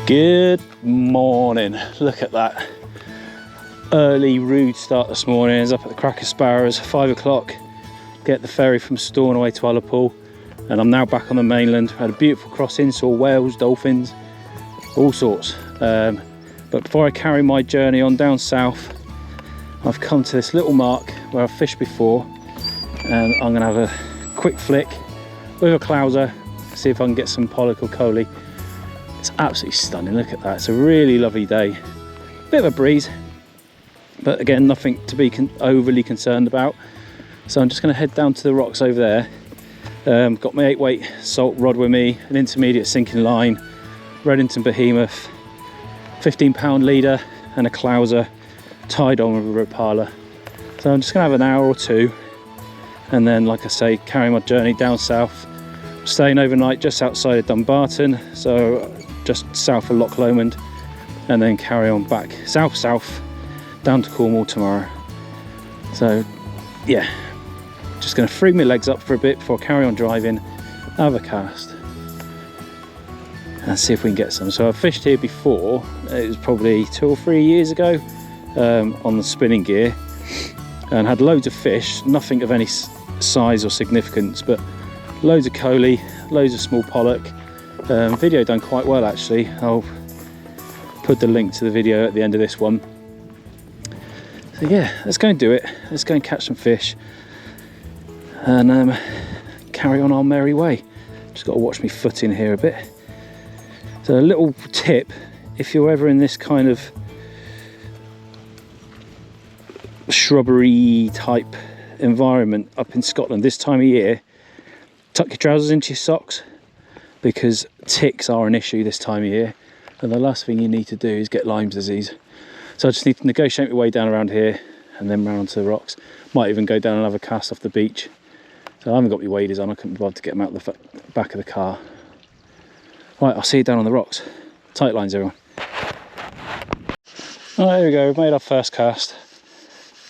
Good morning. Look at that early rude start this morning. I was up at the crack of sparrows, 5 o'clock, get the ferry from Stornoway to Ullapool, and I'm now back on the mainland. Had a beautiful crossing, saw whales, dolphins, all sorts. But before I carry my journey on down south, I've come to this little mark where I've fished before, and I'm gonna have a quick flick with a clouser, see if I can get some pollock or coley. It's absolutely stunning, look at that. It's a really lovely day. Bit of a breeze, but again, nothing to be overly concerned about. So I'm just gonna head down to the rocks over there. Got my 8-weight salt rod with me, an intermediate sinking line, Redington behemoth, 15-pound leader, and a clouser tied on with a Rapala. So I'm just gonna have an hour or two, and then, like I say, carry my journey down south, staying overnight just outside of Dumbarton, so just south of Loch Lomond, and then carry on back south down to Cornwall tomorrow. So yeah, just going to free my legs up for a bit before I carry on driving, have a cast and see if we can get some. So I've fished here before, it was probably 2 or 3 years ago, on the spinning gear, and had loads of fish, nothing of any size or significance, but loads of coley, loads of small pollock. Video done quite well actually. I'll put the link to the video at the end of this one. So yeah, let's go and do it. Let's go and catch some fish and carry on our merry way. Just got to watch me footing here a bit. So a little tip, if you're ever in this kind of shrubbery type environment up in Scotland this time of year, tuck your trousers into your socks, because ticks are an issue this time of year, and the last thing you need to do is get Lyme's disease. So I just need to negotiate my way down around here and then round to the rocks. Might even go down and have a cast off the beach. So I haven't got my waders on, I couldn't be bothered to get them out the back of the car. Right, I'll see you down on the rocks. Tite lines, everyone. Right, here we go, we've made our first cast.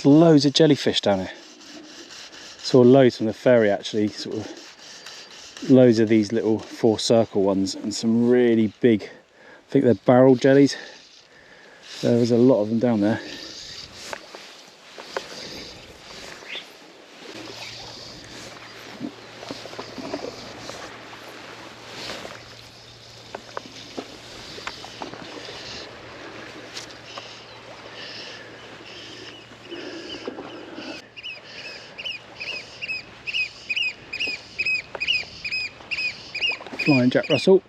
Loads of jellyfish down here. Saw loads from the ferry actually, sort of loads of these little 4-circle ones, and some really big, I think they're barrel jellies. There was a lot of them down there. Flying Jack Russell.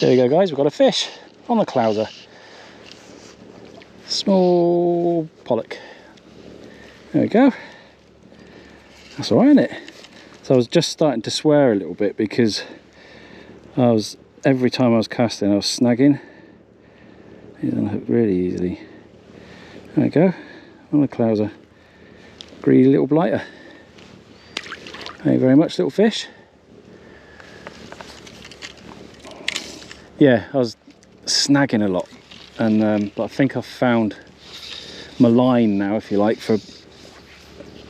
There we go guys, we've got a fish on the clouser. Small pollock. There we go. That's alright, isn't it? So I was just starting to swear a little bit because every time I was casting I was snagging. He's unhooked really easily. There we go, on the clouser. Greedy little blighter. Thank you very much, little fish. Yeah, I was snagging a lot, and but I think I've found my line now, if you like, for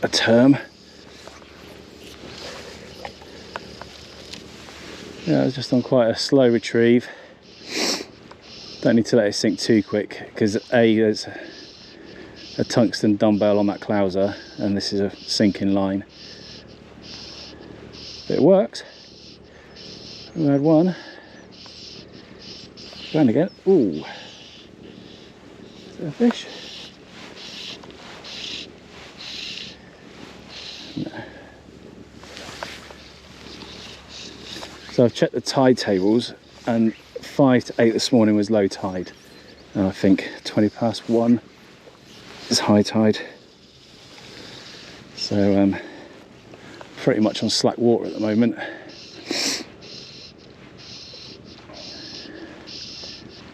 a term. Yeah, I was just on quite a slow retrieve. Don't need to let it sink too quick because there's a tungsten dumbbell on that clouser and this is a sinking line. But it works. We had one. Going again. Ooh. Is that a fish? No. So I've checked the tide tables and 5 to 8 this morning was low tide. And I think 20 past 1 is high tide. So pretty much on slack water at the moment.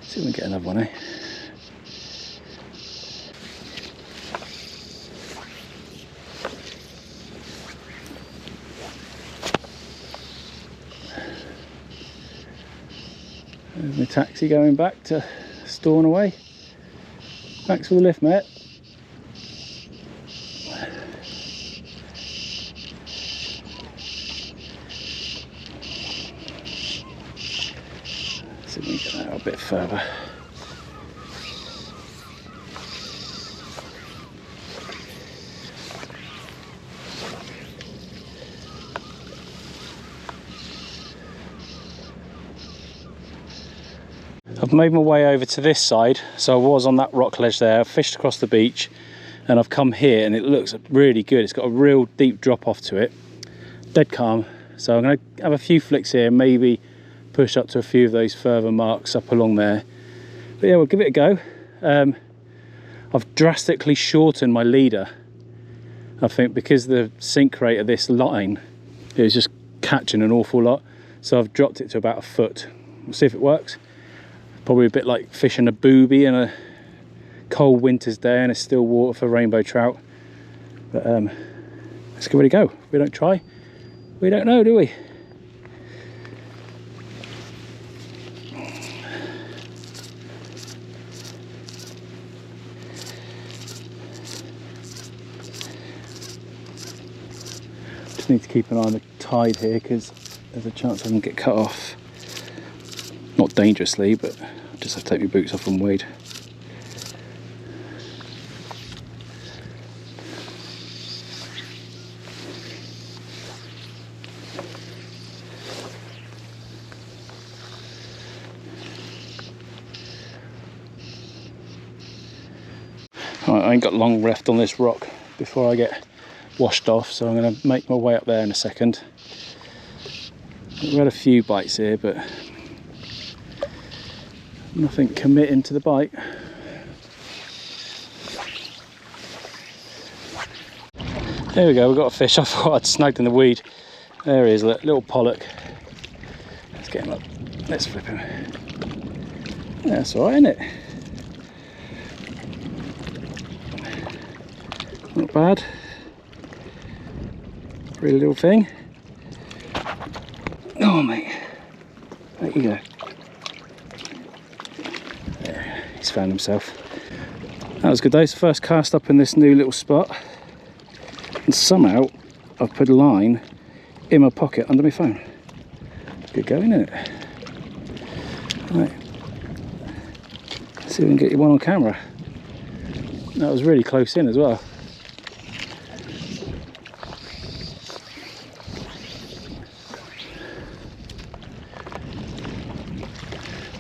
See if we can get another one, eh? There's my taxi going back to Stornoway. Thanks for the lift, mate. See if we can get that a bit further. I've made my way over to this side, so I was on that rock ledge there. I've fished across the beach and I've come here and it looks really good. It's got a real deep drop off to it, dead calm. So I'm going to have a few flicks here, maybe push up to a few of those further marks up along there. But yeah, we'll give it a go. I've drastically shortened my leader, I think, because the sink rate of this line is just catching an awful lot. So I've dropped it to about 1 foot. We'll see if it works. Probably a bit like fishing a booby in a cold winter's day and it's still water for rainbow trout. But let's give it a go. If we don't try, we don't know, do we? Just need to keep an eye on the tide here because there's a chance I can get cut off. Not dangerously, but I just have to take my boots off and wade. Right, I ain't got long left on this rock before I get washed off, so I'm going to make my way up there in a second. We had a few bites here, but nothing committing to the bite. There we go, we've got a fish. I thought I'd snagged in the weed. There he is, little pollock. Let's get him up. Let's flip him. Yeah, that's alright, isn't it? Not bad. Pretty little thing. Oh mate, there you go. There, he's found himself. That was good though. It's the first cast up in this new little spot. And somehow I've put a line in my pocket under my phone. Good going, isn't it? Right. Let's see if we can get you one on camera. That was really close in as well.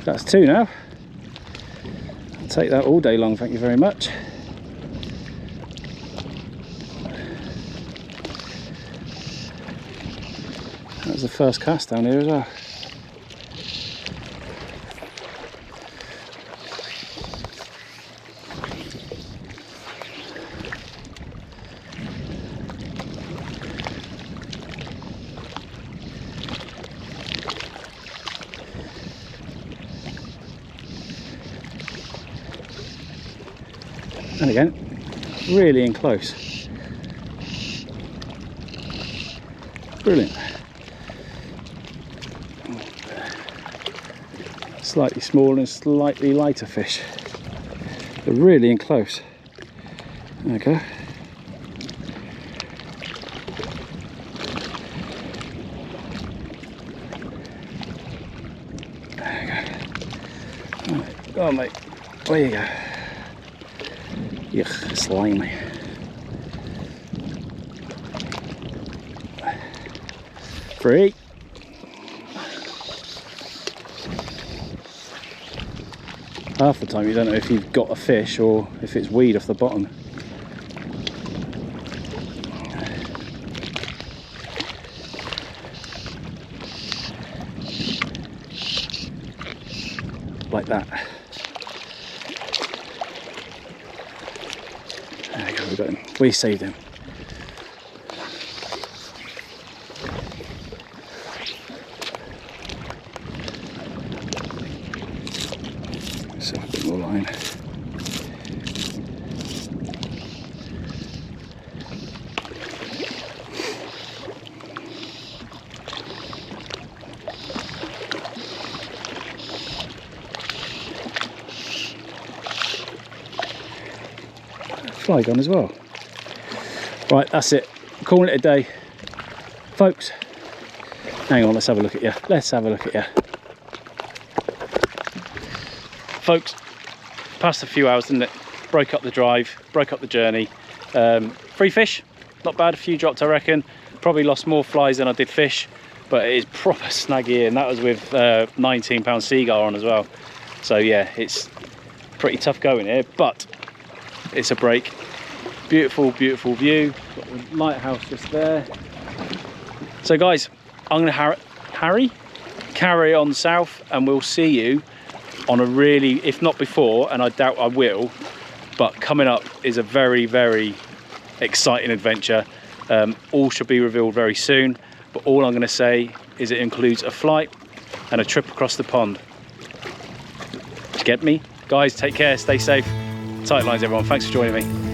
That's 2 now. I'll take that all day long, thank you very much. That was the first cast down here as well. And again, really in close. Brilliant. Slightly smaller and slightly lighter fish. They're really in close. There we go. Go on, mate. There you go. Yuck, slimy. Free. Half the time you don't know if you've got a fish or if it's weed off the bottom. Like that. There we go, we got him. We saved him. So a bit more line. Fly gone as well. Right, that's it. Calling it a day. Folks, hang on, let's have a look at you. Let's have a look at you. Folks, passed a few hours, didn't it? Broke up the drive, broke up the journey. Free fish, not bad, a few dropped I reckon. Probably lost more flies than I did fish, but it is proper snaggy, and that was with 19-pound seagull on as well. So yeah, it's pretty tough going here, but it's a break. Beautiful, beautiful view. Got the lighthouse just there. So guys, I'm gonna carry on south, and we'll see you on a really, if not before, and I doubt I will, but coming up is a very, very exciting adventure. All should be revealed very soon, but all I'm going to say is it includes a flight and a trip across the pond. Do you get me? Guys, take care, stay safe. Tight lines, everyone. Thanks for joining me.